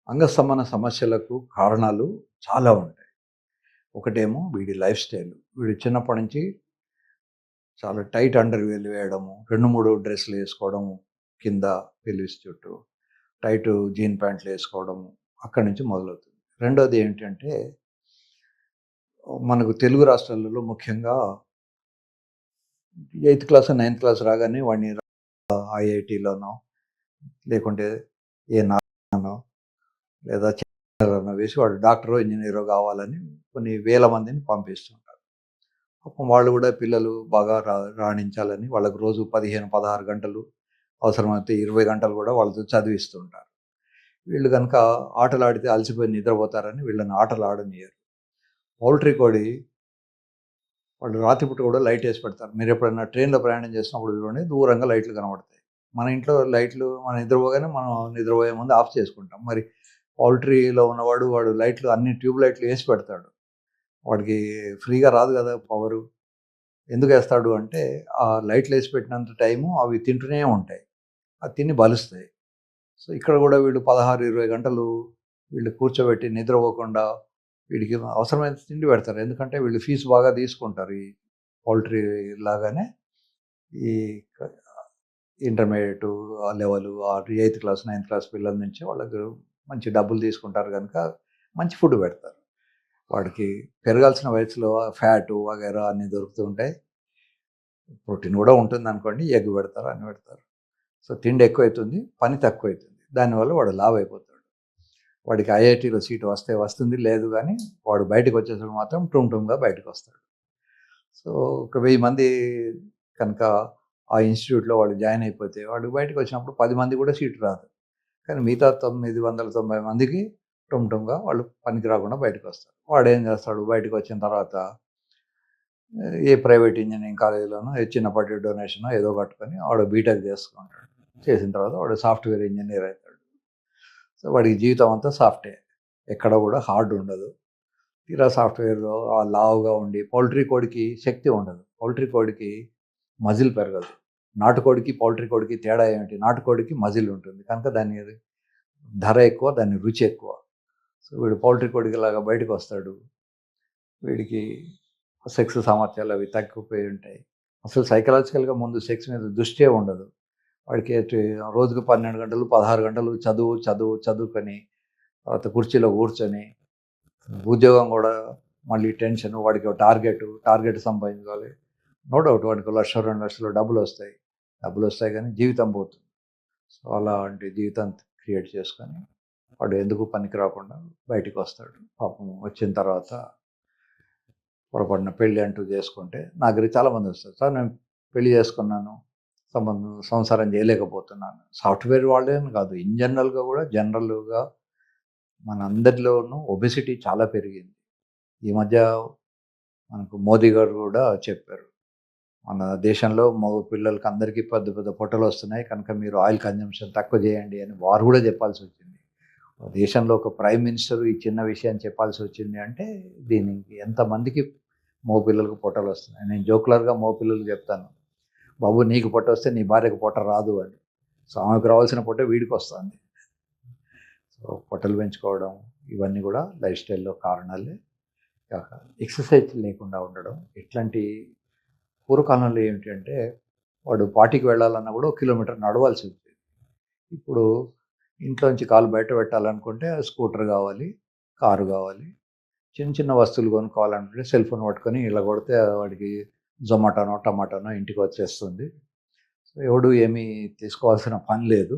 అంగస్తంభన సమస్యలకు కారణాలు చాలా ఉంటాయి. ఒకటేమో వీడి లైఫ్ స్టైల్. వీడు చిన్నప్పటి నుంచి చాలా టైట్ అండర్‌వేర్‌లు వేయడము, 2, 3 డ్రెస్సులు ఏసుకోవడము, కింద పెల్విస్ చుట్టూ టైట్ జీన్ ప్యాంట్లు ఏసుకోవడము, అక్కడి నుంచి మొదలవుతుంది. రెండోది ఏంటంటే, మనకు తెలుగు రాష్ట్రాలలో ముఖ్యంగా 8థ్ క్లాస్, 9థ్ క్లాస్ రాగానే వాడిని ఐఐటీలోనో లేకుంటే ఏ నానో లేదా చెన్నైలోనో వేసి వాడు డాక్టరో, ఇంజినీరో కావాలని కొన్ని వేల మందిని పంపిస్తుంటారు. పాపం వాళ్ళు కూడా పిల్లలు బాగా రాణించాలని వాళ్ళకి రోజు 15, 16 గంటలు అవసరమైతే 20 గంటలు కూడా వాళ్ళతో చదివిస్తుంటారు. వీళ్ళు కనుక ఆటలాడితే అలసిపోయి నిద్రపోతారని వీళ్ళని ఆటలు ఆడనియ్యరు. పౌల్ట్రీ కోడి వాళ్ళు రాత్రిపూట కూడా లైట్ వేసి పెడతారు. మీరు ఎప్పుడైనా ట్రైన్లో ప్రయాణం చేసినప్పుడు చూడండి, దూరంగా లైట్లు కనబడతాయి. మన ఇంట్లో లైట్లు మనం నిద్రపోగానే మనం నిద్రపోయే ముందు ఆఫ్ చేసుకుంటాం. మరి పౌల్ట్రీలో ఉన్నవాడు వాడు లైట్లు అన్ని ట్యూబ్ లైట్లు వేసి పెడతాడు. వాడికి ఫ్రీగా రాదు కదా పవరు. ఎందుకు వేస్తాడు అంటే, ఆ లైట్లు వేసి పెట్టినంత టైము అవి తింటూనే ఉంటాయి. అది తిని బలుస్తాయి. సో ఇక్కడ కూడా వీళ్ళు 16, 20 గంటలు వీళ్ళు కూర్చోబెట్టి నిద్రపోకుండా వీడికి అవసరమైన తిండి పెడతారు. ఎందుకంటే వీళ్ళు ఫీజు బాగా తీసుకుంటారు. ఈ పౌల్ట్రీ లాగానే ఈ intermediate level eighth class, ninth class పిల్లల నుంచి వాళ్ళకి మంచి డబ్బులు తీసుకుంటారు కనుక మంచి ఫుడ్ పెడతారు. వాడికి పెరగాల్సిన వయసులో ఫ్యాటు వగైరా అన్నీ దొరుకుతూ ఉంటాయి. ప్రోటీన్ కూడా ఉంటుంది అనుకోండి. ఎగ్ పెడతారు, అన్నీ పెడతారు. సో తిండి ఎక్కువైతుంది, పని తక్కువైతుంది. దానివల్ల వాడు లావు అయిపోతాడు. వాడికి ఐఐటీలో సీటు వస్తే వస్తుంది, లేదు కానీ వాడు బయటకు వచ్చేసరికి మాత్రం టుమ్గా బయటకు వస్తాడు. సో ఒక 1000 మంది కనుక ఆ ఇన్స్టిట్యూట్లో వాడు జాయిన్ అయిపోతే వాడు బయటకు వచ్చినప్పుడు 10 మంది కూడా సీటు రాదు. కానీ మిగతా 990 మందికి టుమ్గా వాళ్ళు పనికి రాకుండా బయటకు వస్తారు. వాడు ఏం చేస్తాడు, బయటకు వచ్చిన తర్వాత ఏ ప్రైవేట్ ఇంజనీరింగ్ కాలేజీలోనో చిన్నపాటి డొనేషనో ఏదో కట్టుకొని వాడు బీటెక్ చేసుకుంటాడు. చేసిన తర్వాత వాడు సాఫ్ట్వేర్ ఇంజనీర్ అవుతాడు. సో వాడికి జీవితం అంతా సాఫ్ట్వేర్, ఎక్కడ కూడా హార్డ్ ఉండదు. తీరా సాఫ్ట్వేర్లో ఆ లావుగా ఉండి పౌల్ట్రీ కోడికి శక్తి ఉండదు. పౌల్ట్రీ కోడికి మజిల్ పెరగదు. నాటుకోడికి పౌల్ట్రీ కోడికి తేడా ఏమిటి? నాటుకోడికి మజిల్ ఉంటుంది కనుక దాని ధర ఎక్కువ, దాని రుచి ఎక్కువ. సో వీడు పౌల్ట్రీ కోడికి లాగా బయటకు వస్తాడు. వీడికి సెక్స్ సామర్థ్యాలు అవి తగ్గిపోయి ఉంటాయి. అసలు సైకలాజికల్గా ముందు సెక్స్ మీద దృష్టే ఉండదు. వాడికి రోజుకు 12 గంటలు, 16 గంటలు చదువుకొని తర్వాత కుర్చీలో కూర్చొని ఉద్యోగం కూడా మళ్ళీ టెన్షన్, వాడికి టార్గెట్ సంపాదించుకోవాలి. నో డౌట్ వాడికి 1,00,000, 2,00,000 డబ్బులు వస్తాయి కానీ జీవితం పోతుంది. సో అలాంటి జీవితం క్రియేట్ చేసుకొని వాడు ఎందుకు పనికి రాకుండా బయటికి వస్తాడు. పాపం వచ్చిన తర్వాత పొరపాటున పెళ్ళి అంటూ చేసుకుంటే నా దగ్గర చాలామంది వస్తారు. సార్ నేను పెళ్లి చేసుకున్నాను, సంసారం చేయలేకపోతున్నాను. సాఫ్ట్వేర్ వాళ్ళే కాదు, ఇన్ జనరల్గా మనందరిలోనూ ఒబెసిటీ చాలా పెరిగింది. ఈ మధ్య మనకు మోదీ గారు కూడా చెప్పారు, మన దేశంలో మగ పిల్లలకి అందరికీ పెద్ద పెద్ద పొట్టలు వస్తున్నాయి కనుక మీరు ఆయిల్ కన్జంప్షన్ తక్కువ చేయండి అని వారు కూడా చెప్పాల్సి వచ్చింది. దేశంలో ఒక ప్రైమ్ మినిస్టర్ ఈ చిన్న విషయం చెప్పాల్సి వచ్చింది అంటే దీనికి ఎంతమందికి మగ పిల్లలకు పొట్టలు వస్తున్నాయి. నేను జోకులర్గా మగ పిల్లలకు చెప్తాను, బాబు నీకు పొట్ట వస్తే నీ భార్యకు పొట్ట రాదు అని. సో ఆమెకు రావాల్సిన పొట్ట వీడికి వస్తుంది. సో పొట్టలు పెంచుకోవడం ఇవన్నీ కూడా లైఫ్ స్టైల్లో కారణాలే. కాక ఎక్సర్సైజ్ లేకుండా ఉండడం. ఇట్లాంటి పూర్వకాలంలో ఏమిటంటే వాడు పార్టీకి వెళ్ళాలన్నా కూడా 1 కిలోమీటర్ నడవాల్సి వచ్చేది. ఇప్పుడు ఇంట్లోంచి కాలు బయట పెట్టాలనుకుంటే స్కూటర్ కావాలి, కారు కావాలి. చిన్న చిన్న వస్తువులు కొనుక్కోవాలంటే సెల్ ఫోన్ పట్టుకొని ఇలా కొడితే వాడికి జొమాటోనో టమాటోనో ఇంటికి వచ్చేస్తుంది. సో ఎవడు ఏమీ తీసుకోవాల్సిన పని లేదు.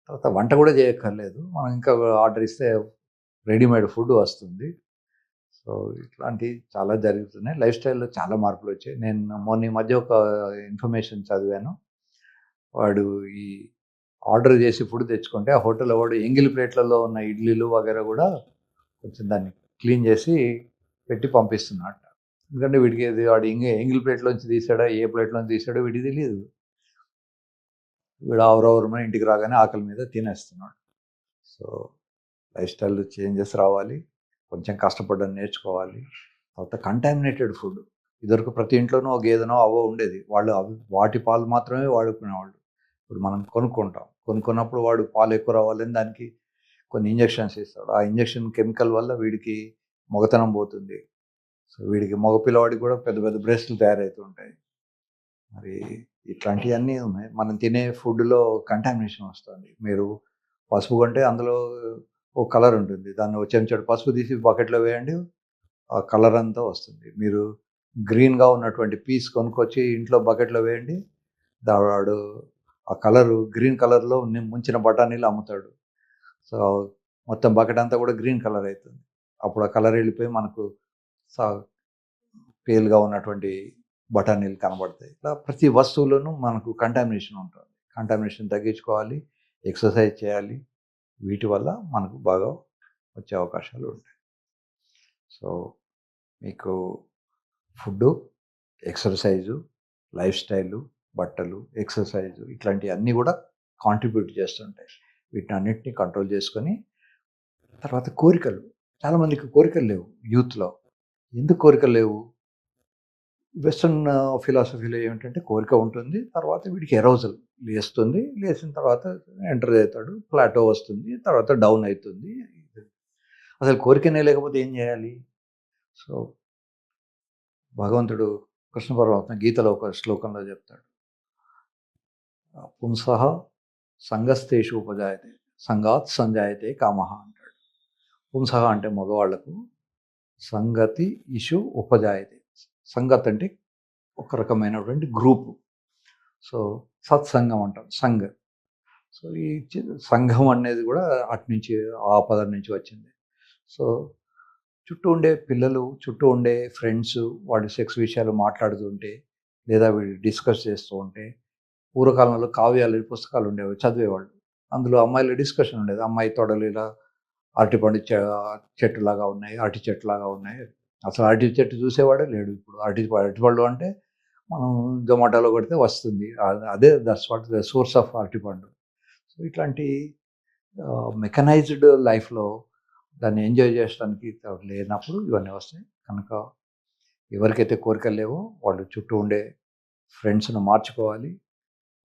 తర్వాత వంట కూడా చేయక్కర్లేదు. మనం ఇంకా ఆర్డర్ ఇస్తే రెడీమేడ్ ఫుడ్ వస్తుంది. సో ఇట్లాంటివి చాలా జరుగుతున్నాయి. లైఫ్ స్టైల్లో చాలా మార్పులు వచ్చాయి. నేను మొన్న ఈ మధ్య ఒక ఇన్ఫర్మేషన్ చదివాను. వాడు ఈ ఆర్డర్ చేసి ఫుడ్ తెచ్చుకుంటే ఆ హోటల్లో వాడు ఎంగిలి ప్లేట్లలో ఉన్న ఇడ్లీలు వగైరా కూడా కొంచెం దాన్ని క్లీన్ చేసి పెట్టి పంపిస్తున్నాడు. ఎందుకంటే వీడికి వాడు ఎంగిలి ప్లేట్లోంచి తీసాడో ఏ ప్లేట్లోంచి తీసాడో వీడికి తెలియదు. వీడు ఆవరవరమని ఇంటికి రాగానే ఆకలి మీద తినేస్తున్నాడు. సో లైఫ్ స్టైల్ చేంజెస్ రావాలి, కొంచెం కష్టపడడం నేర్చుకోవాలి. తర్వాత కంటామినేటెడ్ ఫుడ్. ఇదివరకు ప్రతి ఇంట్లోనూ ఒక గేదెనో అవో ఉండేది. వాళ్ళు వాటి పాలు మాత్రమే వాడుకునేవాళ్ళు. ఇప్పుడు మనం కొనుక్కుంటాం. కొనుక్కున్నప్పుడు వాడు పాలు ఎక్కువ రావాలని దానికి కొన్ని ఇంజెక్షన్స్ ఇస్తాడు. ఆ ఇంజెక్షన్ కెమికల్ వల్ల వీడికి మగతనం పోతుంది. సో, వీడికి మగ పిల్లవాడికి కూడా పెద్ద పెద్ద బ్రెస్టులు తయారవుతూ ఉంటాయి. మరి ఇట్లాంటియన్నీ ఉన్నాయి. మనం తినే ఫుడ్‌లో కంటామినేషన్ వస్తుంది. మీరు పసుపు కొంటే అందులో ఒక కలర్ ఉంటుంది. దాన్ని ఒక చెంచాడు పసుపు తీసి బకెట్‌లో వేయండి. ఆ కలర్ అంతా వస్తుంది. మీరు గ్రీన్‌గా ఉన్నటువంటి పీస్ కొనుక్కొచ్చి ఇంట్లో బకెట్‌లో వేయండి. వాడు ఆ కలరు గ్రీన్ కలర్‌లో ముంచిన బఠానీలు అమ్ముతాడు. సో, మొత్తం బకెట్ అంతా కూడా గ్రీన్ కలర్ అయితుంది. అప్పుడు ఆ కలర్ వెళ్ళిపోయి మనకు సా పేల్‌గా ఉన్నటువంటి బఠానీలు కనబడతాయి. ఇట్లా ప్రతి వస్తువులోనూ మనకు కంటామినేషన్ ఉంటుంది. కంటామినేషన్ తగ్గించుకోవాలి. ఎక్సర్సైజ్ చేయాలి. వీటి వల్ల మనకు బాగా వచ్చే అవకాశాలు ఉంటాయి. సో, మీకు ఫుడ్డు, ఎక్సర్సైజు, లైఫ్ స్టైలు, బట్టలు, ఎక్సర్సైజు ఇట్లాంటియన్నీ గూడా కాంట్రిబ్యూట్ చేస్తుంటాయి. వీటన్నిటిని కంట్రోల్ చేసుకొని, తర్వాత కోరికలు. చాలామందికి కోరికలు లేవు యూత్‌లో. ఎందుకు కోరికలు లేవు? వెస్టర్న్ ఫిలాసఫీలో ఏమిటంటే కోరిక ఉంటుంది. తర్వాత వీడికి ఎరోజల్ లేస్తుంది. లేసిన తర్వాత ఎంటర్ అవుతాడు. ప్లాటో వస్తుంది. తర్వాత డౌన్ అయితుంది. అసలు కోరికనే లేకపోతే ఏం చేయాలి? సో, భగవంతుడు కృష్ణ పరమాత్మ గీతలో ఒక శ్లోకంలో చెప్తాడు. పుంసః సంగస్తేషు ఉపజాయతే సంగాత్ సంజాయతే కామః అంటాడు. పుంసః అంటే మగవాళ్లకు, సంగతి ఇషు ఉపజాయతే. సంగత్ అంటే ఒక రకమైనటువంటి గ్రూపు. సో, సత్సంగం అంటాం. సో, ఈ సంఘం అనేది కూడా అటునుంచి ఆ పదం నుంచి వచ్చింది. సో, చుట్టూ ఉండే పిల్లలు, చుట్టూ ఉండే ఫ్రెండ్స్ వాళ్ళు సెక్స్ విషయాలు మాట్లాడుతూ ఉంటే, లేదా వీళ్ళు డిస్కస్ చేస్తూ ఉంటే, పూర్వకాలంలో కావ్యాలు, పుస్తకాలు ఉండేవి చదివేవాళ్ళు. అందులో అమ్మాయిల డిస్కషన్ ఉండేది. అమ్మాయి తొడలు ఇలా అరటిపండు చెట్టులాగా ఉన్నాయి, అరటి చెట్టులాగా ఉన్నాయి. అసలు అరటి చెట్టు చూసేవాడే లేడు ఇప్పుడు. అరటిపళ్ళు అంటే మనం జొమాటోలో కొడితే వస్తుంది. అదే that's what the source of అరటిపండు. సో, ఇట్లాంటి మెకనైజ్డ్ లైఫ్‌లో దాన్ని ఎంజాయ్ చేయడానికి లేనప్పుడు ఇవన్నీ వస్తాయి. కనుక ఎవరికైతే కోరికలు లేవో వాళ్ళు చుట్టూ ఉండే ఫ్రెండ్స్‌ని మార్చుకోవాలి.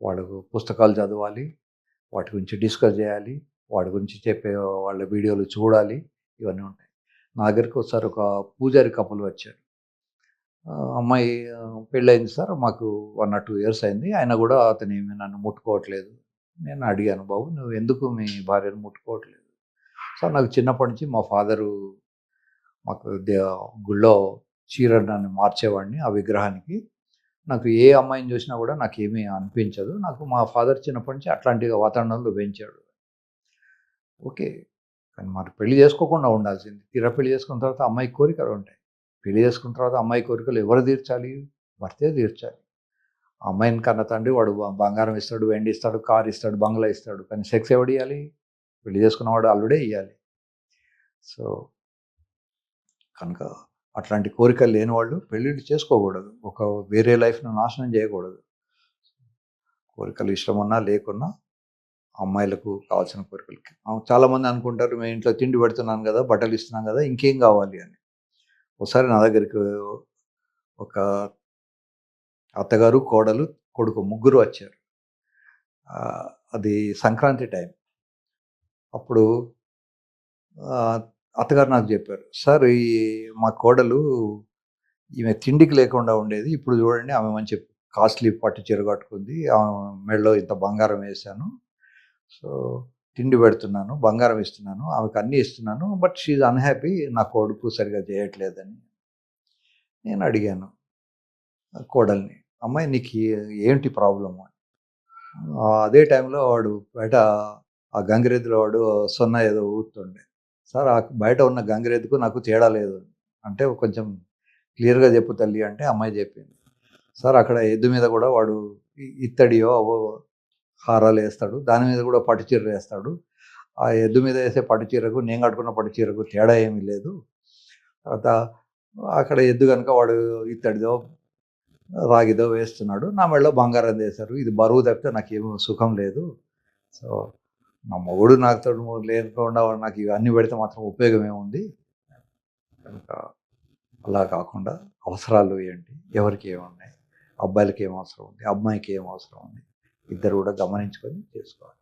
వాళ్ళకు పుస్తకాలు చదవాలి. వాటి గురించి డిస్కస్ చేయాలి. వాటి గురించి చెప్పే వాళ్ళ వీడియోలు చూడాలి. ఇవన్నీ ఉంటాయి. నా దగ్గరికి ఒకసారి ఒక పూజారి కపుల్ వచ్చారు. అమ్మాయి పెళ్ళయింది సార్. మాకు 1 or 2 ఇయర్స్ అయింది. అయినా కూడా అతనేమి నన్ను ముట్టుకోవట్లేదు. నేను అడిగాను, బాబు నువ్వు ఎందుకు మీ భార్యను ముట్టుకోవట్లేదు? సార్ నాకు చిన్నప్పటి నుంచి మా ఫాదరు మాకు గుళ్ళో చీర నన్ను మార్చేవాడిని ఆ విగ్రహానికి. నాకు ఏ అమ్మాయిని చూసినా కూడా నాకేమీ అనిపించదు. నాకు మా ఫాదర్ చిన్నప్పటి నుంచి అట్లాంటి వాతావరణంలో పెంచాడు. ఓకే. కానీ మరి పెళ్లి చేసుకోకుండా ఉండాల్సింది. తీరా పెళ్లి చేసుకున్న తర్వాత అమ్మాయి కోరికలు ఉంటాయి. పెళ్లి చేసుకున్న తర్వాత అమ్మాయి కోరికలు ఎవరు తీర్చాలి? భర్తే తీర్చాలి. ఆ అమ్మాయిని కన్న తండ్రి వాడు బంగారం ఇస్తాడు, వెండి ఇస్తాడు, కార్ ఇస్తాడు, బంగ్లా ఇస్తాడు. కానీ సెక్స్ ఎవడియ్యాలి? పెళ్లి చేసుకున్నవాడు అల్లుడే ఇయ్యాలి. సో, కనుక అట్లాంటి కోరికలు లేని వాళ్ళు పెళ్ళిళ్ళు చేసుకోకూడదు. ఒక వేరే లైఫ్‌ను నాశనం చేయకూడదు. కోరికలు ఇష్టమున్నా లేకున్నా అమ్మాయిలకు కావాల్సిన కోరికలు. చాలామంది అనుకుంటారు మేము ఇంట్లో తిండి పెడుతున్నాను కదా, బట్టలు ఇస్తున్నాం కదా, ఇంకేం కావాలి అని. ఒకసారి నా దగ్గరికి ఒక అత్తగారు, కోడలు, కొడుకు ముగ్గురు వచ్చారు. అది సంక్రాంతి టైం. అప్పుడు అత్తగారు నాకు చెప్పారు, సార్ మా కోడలు ఈమె తిండికి లేకుండా ఉండేది. ఇప్పుడు చూడండి ఆమె మంచి కాస్ట్లీ పట్టు చీర కట్టుకుంది. ఆమె మెడలో ఇంత బంగారం వేశాను. సో, తిండి పెడుతున్నాను, బంగారం ఇస్తున్నాను, ఆమెకు అన్నీ ఇస్తున్నాను. But she is unhappy. నా కొడుకు సరిగ్గా చేయట్లేదని. నేను అడిగాను కోడల్ని, అమ్మాయి నీకు ఏంటి ప్రాబ్లము అని. అదే టైంలో వాడు బయట ఆ గంగిరెద్దులో వాడు సొన్న ఏదో ఊదుతుండే. సార్ ఆ బయట ఉన్న గంగిరెద్దుకు నాకు తేడా లేదు. అంటే కొంచెం క్లియర్‌గా చెప్పు తల్లి అంటే అమ్మాయి చెప్పింది. సార్ అక్కడ ఎద్దు మీద కూడా వాడు ఇత్తడియో అవో హారాలు వేస్తాడు. దాని మీద కూడా పట్టు చీర వేస్తాడు. ఆ ఎద్దు మీద వేసే పట్టు చీరకు నేను కట్టుకున్న పట్టు చీరకు తేడా ఏమీ లేదు. తర్వాత అక్కడ ఎద్దు కనుక వాడు ఇత్తడిదో రాగిదో వేస్తున్నాడు. నా మెడలో బంగారం వేశారు. ఇది బరువు తప్పితే నాకేమో సుఖం లేదు. సో, నా మొగుడు నాతో లేకుండా నాకు ఇవన్నీ పెడితే మాత్రం ఉపయోగం ఏముంది? కనుక అలా కాకుండా అవసరాలు ఏంటి? ఎవరికి ఏమున్నాయి? అబ్బాయిలకి ఏం అవసరం ఉంది? అమ్మాయికి ఏం అవసరం ఉంది? ఇద్దరు కూడా గమనించుకొని చేసుకోవాలి.